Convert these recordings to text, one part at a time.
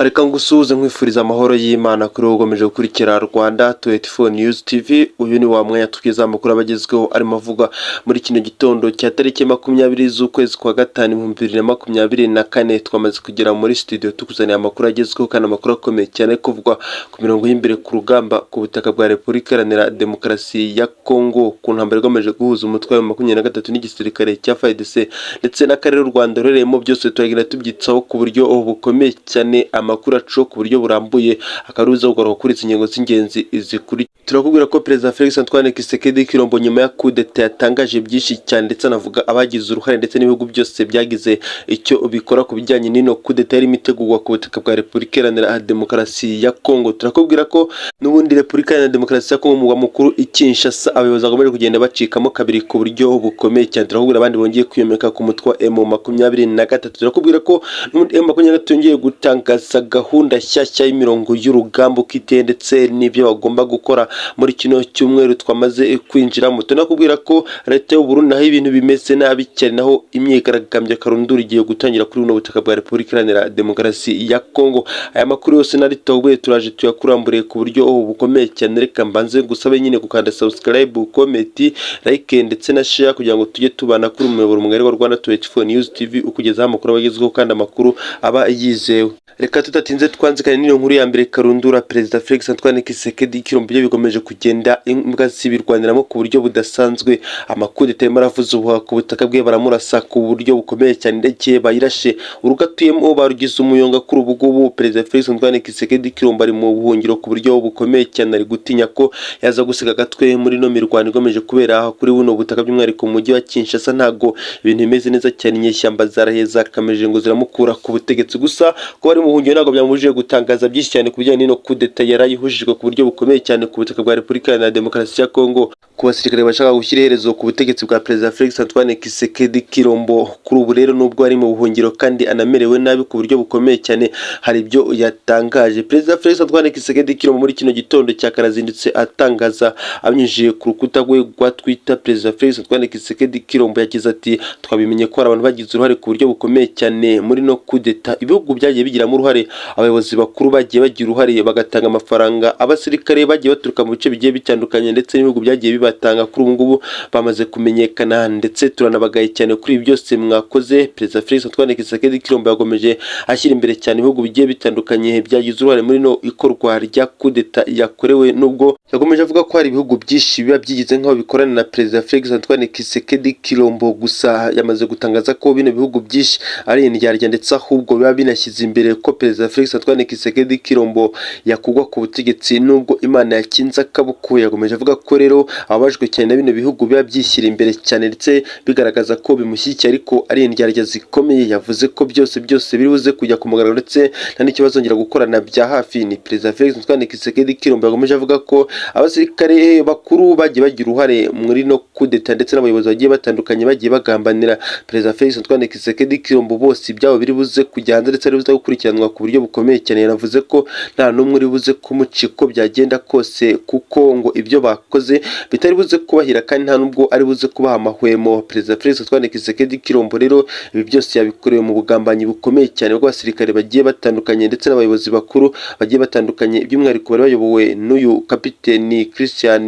Areka ngusuhuze nkwifuriza amahoro y'Imana kuri wowe ukomeje gukurikira Rwanda 24 News TV. Uyu ni wa mwanya tukiza amakuru abagezweho arimo avuga muri kino gitondo cya tariki 20 z'ukwezi kwa gatanu 2024. Twamaze kugera muri studio tukuzaniye amakuru agezweho kandi amakuru akomeye cyane kuvugwa ku mirongo y'imbere ku rugamba ku butaka bwa Repubulika Iharanira Demokarasi ya Kongo, ku ntambara igomeje guhuza umutwe wa 23 n'igisirikare cya FARDC ndetse n'akarere u Rwanda rurereyemo. Byose turagira tubyitsaho ku buryo bukomeye cyane, amakuru acu ku buryo burambuye akaruza ugaruka kuri ingingo z'ingenzi izikuri. Turakubwira ko Perezida Felix Antoine Tshisekedi Tshilombo nyuma ya coup d'etat yatangaje byinshi cyane ndetse anavuga abagize uruhare ndetse n'ibihugu byose byagize icyo bikora ku bijyanye n'ino coup d'etat yari imitegurwa ku butaka bwa Repubulika Iharanira Demokarasi ya Kongo. Turakubwira ko n'ubundi Repubulika Iharanira Demokarasi ya Kongo mu mukuru Kinshasa abayobozi bakomeje kugenda bacikamo kabiri ku buryo bukomeye cyane. Turakubwira abandi bongeye kwiyomeka ku mutwe wa M23. Turakubwira ko n'ubundi M23 yongeye gutangaza gahunda nshyashya y'imirongo y'urugamba ukite ndetse n'ibyo bagomba gukora muri kino cyumweru twamaze kwinjiramo. Tunakubwira ko leta y'u Burundi naho ibintu bimeze nabi cyane, naho imyigaragambyo karundura igiye gutangira kuri buno butaka bwa Repubulika Iharanira Demokarasi ya Kongo. Aya makuru yose nari tawuye turaje tuyakuramburiye ku buryo bukomeye cyane. Reka mbanze gusabe nyine gukanda subscribe, comment, like ndetse na share kugira ngo tujye tubana kuri umuyoboro mugari wa Rwanda 24 News TV ukugezaho amakuru abagezweho kandi amakuru aba yizewe. Reka tutatinze twanzikane n'ino nkuru ya mbere karundura. Perezida Felix Antoine Tshisekedi Tshilombo bigomeje kugenda imbwa zibirwaniramo ku buryo budasanzwe. Amakuru arimo aravuza ubuha ku butaka bwe, baramurasa ku buryo bukomeye cyane ndetse bayirashe urugatuyemo barugize umuyonga kuri ubu ngubu. Perezida Felix Antoine Tshisekedi Tshilombo ari mu buhungiro ku buryo bukomeye cyane, ari gutinya ko yaza gusiga agatwe muri no mirwano igomeje kubera kuri buno butaka by'umwihariko mu mujyi wa Kinshasa. Ntago ibintu bimeze neza cyane, inyeshyamba zaraheza kameje ngo ziramukura ku butegetsi. Gusa ko bari mu buhungiro ntabwo byamubujije gutangaza byinshi cyane ku bijyanye n'ino coup d'etat yarayihujijwe ku buryo bukomeye cyane ku butaka bwa Repubulika Iharanira Demokarasi ya Kongo, ku basirikare bashaka gushyira iherezo ku butegetsi bwa Perezida Felix Antoine Tshisekedi Tshilombo. Kuri ubu rero nubwo ari mu buhungiro kandi anamerewe nabi ku buryo bukomeye cyane, hari ibyo yatangaje. Perezida Felix Antoine Tshisekedi Tshilombo muri kino gitondo cya karazindutse atangaza abinyujije ku rukuta rwe rwa Twitter. Perezida Felix Antoine Tshisekedi Tshilombo yagize ati twabimenye ko hari abantu bagize uruhare ku buryo bukomeye cyane muri no coup d'etat. Ibihugu byagiye bigiramo uruhare, abayobozi bakuru bagiye bagira uruhare bagatanga amafaranga, abasirikare bagiye baturuka mu bice bigiye bitandukanye ndetse n'ibihugu byagiye bibatanga. Kuri ubu ngubu bamaze kumenyekana ndetse turanabagaye cyane kuri ibi byose mwakoze. Perezida Felix Antoine Tshisekedi Tshilombo yakomeje ashyira imbere cyane ibihugu bigiye bitandukanye byagize uruhare muri no ikorwa rya coup d'etat yakorewe, nubwo yakomeje avuga ko hari ibihugu byinshi biba byigize nk'aho bikorana na Perezida Felix Antoine Tshisekedi Tshilombo. Gusa yamaze gutangaza ko bino bihugu byinshi ari indyarya ndetse ahubwo biba binashyize imbere ko Perezida Felix Antoine Tshisekedi Tshilombo yakugwa ku butegetsi nubwo Imana yakinze akaboko. Yakomeje avuga ko rero ababajwe cyane na bino bihugu biba byishyira imbere cyane ndetse bigaragaza ko bimushyigikiye ariko ari indyarya zikomeye. Yavuze ko byose biri buze kujya ku mugaragaro ndetse nta n'ikibazo ngira gukorana bya hafi. Ni Perezida Felix Antoine Tshisekedi Tshilombo yakomeje avuga ko abasirikare bakuru bagiye bagira uruhare muri no coup d'etat ndetse n'abayobozi bagiye batandukanye bagiye bagambanira Perezida Felix Antoine Tshisekedi Tshilombo. Bose ibyabo biri buze kujya hanze ndetse ari buze gukurikiranwa ku buryo bukomeye cyane. Yanavuze ko nta n'umwe uri buze kumuciko byagenda kose, kuko ngo ibyo bakoze bitari buze kubahira kandi nta nubwo ari buze kubaha amahwemo. Perezida Felix Antoine Tshisekedi Tshilombo rero ibi byose yabikorewe mu bugambanyi bukomeye cyane bw'abasirikare bagiye batandukanye ndetse n'abayobozi bakuru bagiye batandukanye, by'umwihariko bari bayobowe n'uyu kapiteni Christian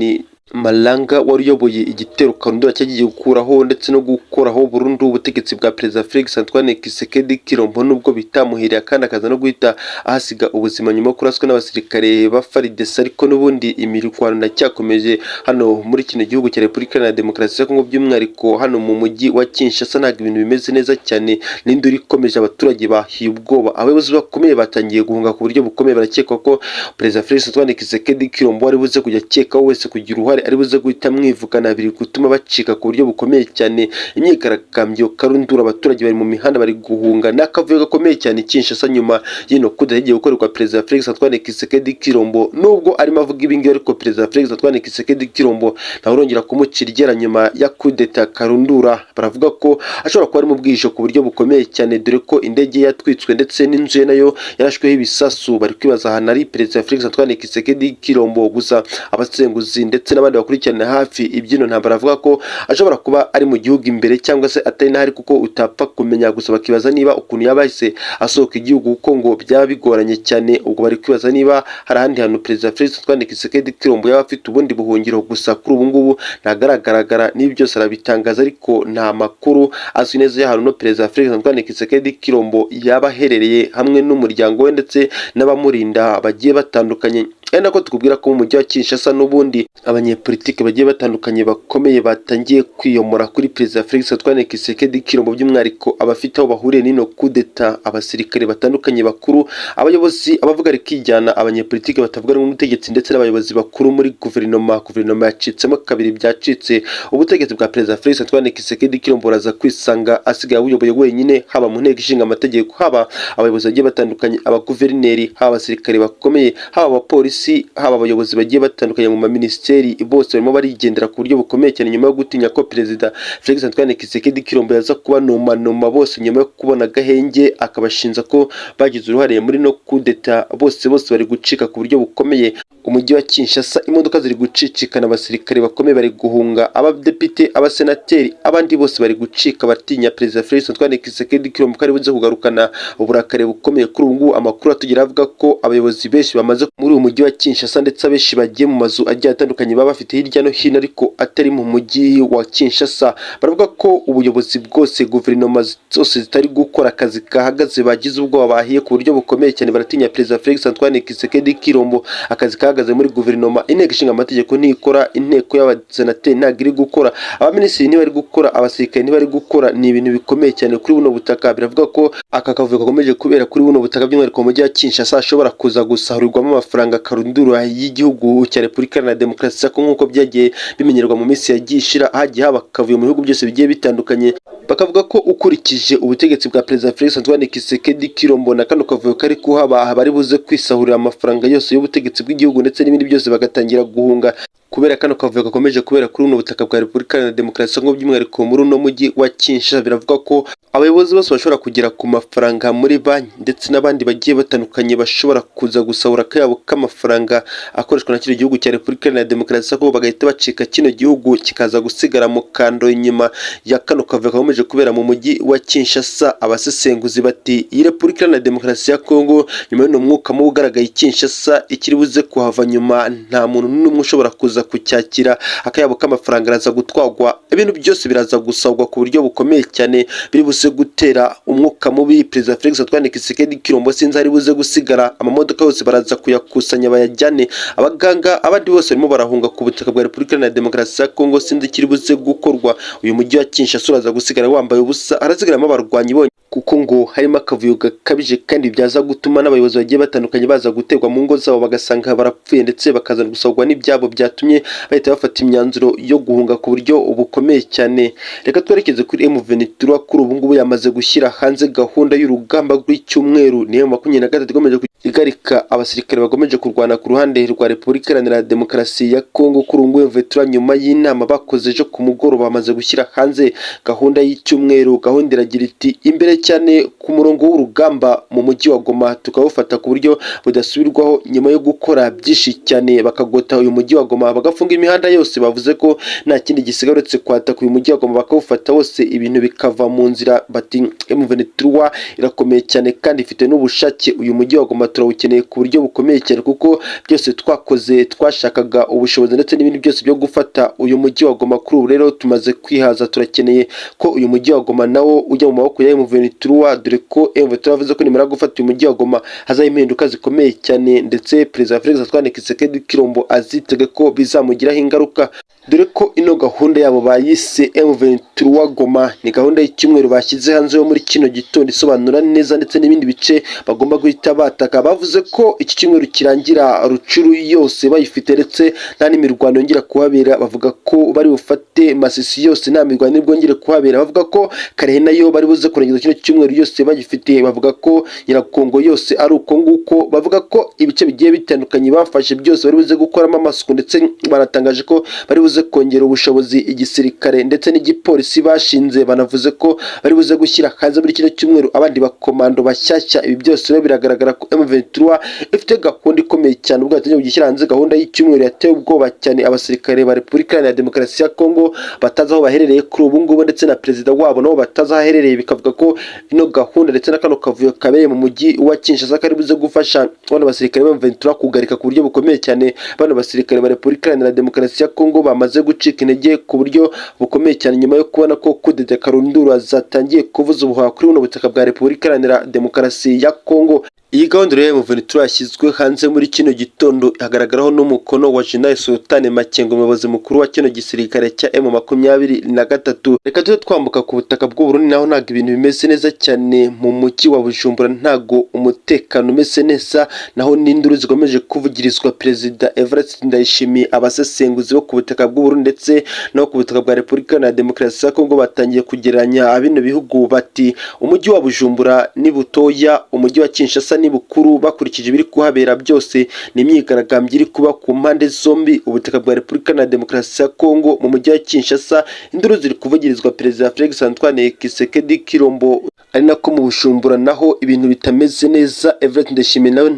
Malanga wari uyoboye igitero karundura cyagiye gukuraho ndetse no gukoraho burundu ubutegetsi bwa Perezida Felix Antoine Tshisekedi Tshilombo, nubwo bitamuhiriye kandi akaza no guhita ahasiga ubuzima nyuma yo kuraswa n'abasirikare ba FARDC. Ariko n'ubundi imirwano ndacyakomeje hano muri kino gihugu cya Repubulika Iharanira Demokarasi ya Kongo, by'umwihariko hano mu mujyi wa Kinshasa. Ntabwo ibintu bimeze neza cyane, n'induru ikomeje, abaturage bahiye ubwoba, abayobozi bakomeye batangiye guhunga ku buryo bukomeye. Barakekwa ko Perezida Felix Antoine Tshisekedi Tshilombo ari buze kujya akekaho wese kugira uruhare ari buze guhita mwivugana, biri gutuma bacika ku buryo bukomeye cyane. Imyigaragambyo karundura, abaturage bari mu mihanda bari guhunga, n'akavuyo gakomeye cyane Kinshasa nyuma y'ino coup d'etat yagiye gukorerwa Perezida Felix Antoine Tshisekedi Tshilombo. Nubwo arimo avuga ibi ngibi ariko Perezida Felix Antoine Tshisekedi Tshilombo ntawe urongera kumucira iryera nyuma ya coup d'etat karundura. Baravuga ko ashobora kuba ari mu bwihisho ku buryo bukomeye cyane, dore ko indege yatwitswe ndetse n'inzu ye nayo yarashweho ibisasu. Bari kwibaza ahantu ari Perezida Felix Antoine Tshisekedi Tshilombo. Gusa abasenguzi ndetse n'abandi bakurikirana hafi ibyino ntambara avuga ko ashobora kuba ari mu gihugu imbere cyangwa se atari n'ahari kuko utapfa kumenya, gusa bakibaza niba ukuntu yaba yahise asohoka igihugu kuko ngo byaba bigoranye cyane. Ubwo bari kwibaza niba hari ahandi hantu Perezida Felix Antoine Tshisekedi Tshilombo yaba afite ubundi buhungiro, gusa kuri ubu ngubu ntagaragara n'ibi byose arabitangaza, ariko nta makuru azwi neza y'ahantu no Perezida Felix Antoine Tshisekedi Tshilombo yaba aherereye hamwe n'umuryango we ndetse n'abamurinda bagiye batandukanye. Ari nako tukubwira ko mu mujyi wa Kinshasa n'ubundi abanyepolitike bagiye batandukanye bakomeye batangiye kwiyomora kuri Perezida Felix Antoine Tshisekedi Tshilombo, by'umwihariko abafite aho bahuriye n'ino coup d'etat, abasirikare batandukanye bakuru, abayobozi, abavuga rikijyana, abanyepolitike batavuga n'umutegetsi ndetse n'abayobozi bakuru muri guverinoma yacitsemo kabiri, byacitse. Ubutegetsi bwa Perezida Felix Antoine Tshisekedi Tshilombo buraza kwisanga asigaye abuyoboye wenyine, haba mu nteko ishinga amategeko, haba abayobozi bagiye batandukanye, abaguverineri, haba abasirikare bakomeye, haba abapolisi, haba abayobozi bagiye batandukanye mu maminisiteri, bose barimo barigendera ku buryo bukomeye cyane nyuma yo gutinya ko Perezida Felix Antoine Tshisekedi Tshilombo yaza kuba noma bose nyuma yo kubona agahenge akabashinja ko bagize uruhare muri no coup d'etat. Bose bari gucika ku buryo bukomeye. Umujyi wa Kinshasa imodoka ziri gucicikana, abasirikare bakomeye bari guhunga, abadepite, abasenateri, abandi bose bari gucika batinya Perezida Felix Antoine Tshisekedi Tshilombo kari buze kugarukana uburakare bukomeye. Kuri ubu amakuru atugera avuga ko abayobozi benshi bamaze muri uyu mujyi wa Kinshasa ndetse abenshi bagiye mu mazu agiye atandukanye baba bafite hirya no hino ariko atari mu mujyi wa Kinshasa. Baravuga ko ubuyobozi bwose, guverinoma zose zitari gukora akazi kahagaze, bagize ubwoba, bahiye ku buryo bukomeye cyane, baratinya Perezida Felix Antoine Tshisekedi Tshilombo. Akazi kahagaze muri guverinoma, inteko ishinga amategeko ntikora, inteko y'abasenateri ntabwo iri gukora, abaminisitiri ntibari gukora, abasirikare ntibari gukora. Ni ibintu bikomeye cyane kuri buno butaka. Biravuga ko aka kavuyo gakomeje kubera kuri buno butaka, by'umwihariko mu mujyi wa Kinshasa ashobora kuza gusahurirwamo amafaranga karundura y'igihugu cya Repubulika Iharanira Demokarasi ya Kongo, nk'uko byagiye bimenyerwa mu minsi yagiye ishira, hagiye haba akavuyo mu bihugu byose bigiye bitandukanye. Bakavuga ko ukurikije ubutegetsi bwa Perezida Felix Antoine Tshisekedi Tshilombo na kano kavuyo kari kuhaba, bari buze kwisahurira amafaranga yose y'ubutegetsi bw'igihugu ndetse n'ibindi byose bagatangira guhunga kubera kano kavuyo gakomeje kubera kuri uno butaka bwa Repubulika Iharanira Demokarasi ya Kongo, by'umwihariko muri uno mujyi wa Kinshasa. Biravuga ko abayobozi bose bashobora kugera ku mafaranga muri banki ndetse n'abandi bagiye batandukanye bashobora kuza gusahura akayabo k'amafaranga akoreshwa na kino gihugu cya Repubulika Iharanira Demokarasi ya Kongo, bagahita bacika kino gihugu kikaza gusigara mu kando inyuma ya kano kavuyo gakomeje kubera mu mujyi wa Kinshasa. Abasesenguzi bati iyi Repubulika Iharanira Demokarasi ya Kongo nyuma y'uno mwuka mubi ugaragaye Kinshasa, ikiri buze kuhava nyuma nta muntu n'umwe ushobora kuza kucyakira, akayabo k'amafaranga araza gutwagwa, ibintu byose biraza gusahurwa ku buryo bukomeye cyane, biri buze gutera umwuka mubi. Perezida Felix Antoine Tshisekedi Tshilombo sinzi ari buze gusigara, amamodoka yose baraza kuyakusanya bayajyane, abaganga, abandi bose barimo barahunga ku butaka bwa Repubulika Iharanira Demokarasi ya Kongo, sinzi ikiri buze gukorwa. Uyu mujyi wa Kinshasa uraza gusigara wambaye ubusa, harasigaramo abarwanyi bonyine kuko ngo harimo akavuyo gakabije kandi byaza gutuma n'abayobozi bagiye batandukanye baza gutegwa mu ngo zabo bagasanga barapfuye ndetse bakazana gusahurwa n'ibyabo, byatumye bahita bafata imyanzuro yo guhunga ku buryo bukomeye cyane. Reka twerekeze kuri M23. Kuri ubu ngubu yamaze gushyira hanze gahunda y'urugamba rw'icyumweru, niyo 23 igomeje igarika abasirikare bagomeje kurwana ku ruhande rwa Repubulika Iharanira Demokarasi ya Kongo. Kuri ubu ngubu M23 nyuma y'inama bakoze ejo ku mugoroba bamaze gushyira hanze gahunda y'icyumweru. Gahunda iragira iti imbere cyane ku murongo w'urugamba mu mujyi wa Goma, tukawufata ku buryo budasubirwaho nyuma yo gukora byinshi cyane, bakagota uyu mujyi wa Goma, bagafunga imihanda yose. Bavuze ko nta kindi gisigaye uretse kwataka uyu mujyi wa Goma, bakawufata wose ibintu bikava mu nzira. Bati M23 irakomeye cyane kandi ifite n'ubushake, uyu mujyi wa Goma turawukeneye ku buryo bukomeye cyane kuko byose twakoze, twashakaga ubushobozi ndetse n'ibindi byose byo gufata uyu mujyi wa Goma. Kuri ubu rero tumaze kwihaza, turakeneye ko uyu mujyi wa Goma nawo ujya mu maboko ya M23, dore ko M23 yavuze ko nimara gufata uyu mujyi wa Goma hazaho impinduka zikomeye cyane, ndetse Perezida Felix Antoine Tshisekedi Tshilombo azitege ko bizamugiraho ingaruka, dore ko ino gahunda yabo bayise M23 Goma ni gahunda y'icyumweru bashyize hanze yo muri kino gitondo, isobanura neza ndetse n'ibindi bice bagomba guhita bataka. Bavuze ko iki cyumweru kirangira Rucuru yose bayifite ndetse nta n'imirwano yongera kuhabera. Bavuga ko bari bufate Masisi yose nta mirwano bwongere kuhabera. Bavuga ko Karehe nayo bari buze kurangiza kino cyumweru yose bagifite. Bavuga ko Nyirakongo yose ari uko nguko. Bavuga ko ibice bigiye bitandukanye bafashe byose bari buze gukoramo amasuku, ndetse baratangaje ko bari buze buze kongera ubushobozi igisirikare ndetse n'igipolisi bashinze. Banavuze ko bari buze gushyira hanze muri kino cyumweru abandi bakomando bashyashya. Ibi byose rero biragaragara ko M23 ifite gahunda ikomeye cyane, ubwo yatangiye kugishyira hanze gahunda y'icyumweru yateye ubwoba cyane abasirikare ba Repubulika Iharanira Demokarasi ya Kongo batazi aho baherereye kuri ubu ngubu, ndetse na perezida wabo nabo batazi aho aherereye. Bikavuga ko ino gahunda ndetse na kano kavuyo kabereye mu mujyi wa Kinshasa kari buze gufasha bano basirikare ba M23 kugarika ku buryo bukomeye cyane. Bano basirikare ba Repubulika Iharanira Demokarasi ya Kongo bamaze gucika intege ku buryo bukomeye cyane nyuma yo kubona ko kudeta karundura zatangiye kuvuza ubuhuha kuri buno butaka bwa Repubulika Iharanira Demokarasi ya Kongo. Iyi gahunda rero M23 yashyizwe hanze muri kino gitondo, hagaragaraho n'umukono wa General Sultan Makengo, umuyobozi mukuru wa kino gisirikare cya M23. Reka tujye twambuka ku butaka bw'u Burundi, naho ntabwo ibintu bimeze neza cyane mu mujyi wa Bujumbura, ntago umutekano umeze neza, naho n'induru zigomeje kuvugirizwa Perezida Evariste Ndayishimiye. Abasesenguzi bo ku butaka bw'u Burundi ndetse no ku butaka bwa Repubulika Iharanira Demokarasi ya Kongo batangiye kugereranya bino bihugu, bati umujyi wa Bujumbura ni butoya, umujyi wa Kinshasa ni bukuru. Bakurikije ibiri kuhabera byose, ni imyigaragambyo iri kuba ku mpande zombi. Ubutaka bwa Repubulika Iharanira Demokarasi ya Kongo mu mujyi wa Kinshasa, induru ziri kuvugirizwa Perezida Felix Antoine Tshisekedi Tshilombo, ari nako mu Bujumbura naho ibintu bitameze neza. Evariste Ndayishimiye nawe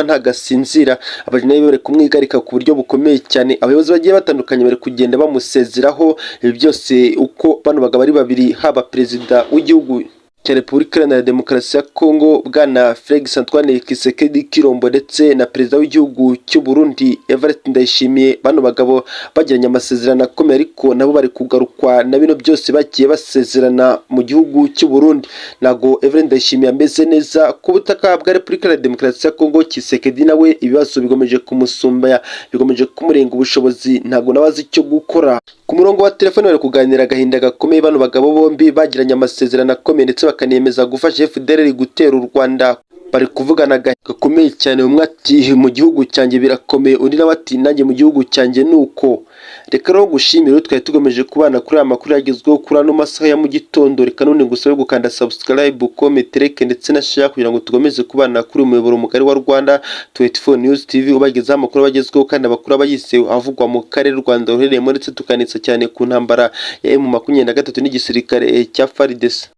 ntagasinzira, abajenerali bari kumwigarika ku buryo bukomeye cyane. Abayobozi bagiye batandukanye bari kugenda bamusezeraho. Ibi byose uko bano bagabo ari babiri, haba perezida w'igihugu cya Repubulika Iharanira Demokarasi ya Kongo bwana Felix Antoine Tshisekedi Tshilombo ndetse na perezida w'igihugu cy'u Burundi Evariste Ndayishimiye, bano bagabo bagiranye amasezerano akomeye, ariko nabo bari kugarukwa na bino byose bagiye basezerana mu gihugu cy'u Burundi. Nago Evariste Ndayishimiye ameze neza ku butaka bwa Repubulika Iharanira Demokarasi ya Kongo. Tshisekedi nawe ibibazo bigomeje kumusumba, bigomeje kumurenga ubushobozi, ntago nawe azi icyo gukora. Ku murongo wa telefone bari kuganira agahinda gakomeye. Bano bagabo bombi bagiranye amasezerano akomeye ndetse bakanemeza gufasha FDLR gutera u Rwanda. Bari kuvugana gakomeye cyane, umwe ati mu gihugu cyanjye birakomeye, undi nawe ati nanjye mu gihugu cyanjye nuko. Reka rero gushimira, twari tugomeje kubana kuri aya makuru yagezweho kuri ano masaha ya mu gitondo. Reka none ngusabe gukanda subscribe, comment, like ndetse na share kugira ngo tugomeze kubana kuri umuyoboro mugari wa Rwanda 24 News TV, ubagezaho amakuru abagezweho kandi abakuru abayiseho avugwa mu karere u Rwanda ruherereyemo, ndetse tukanitsa cyane ku ntambara ya M23 n'igisirikare cya FARDC.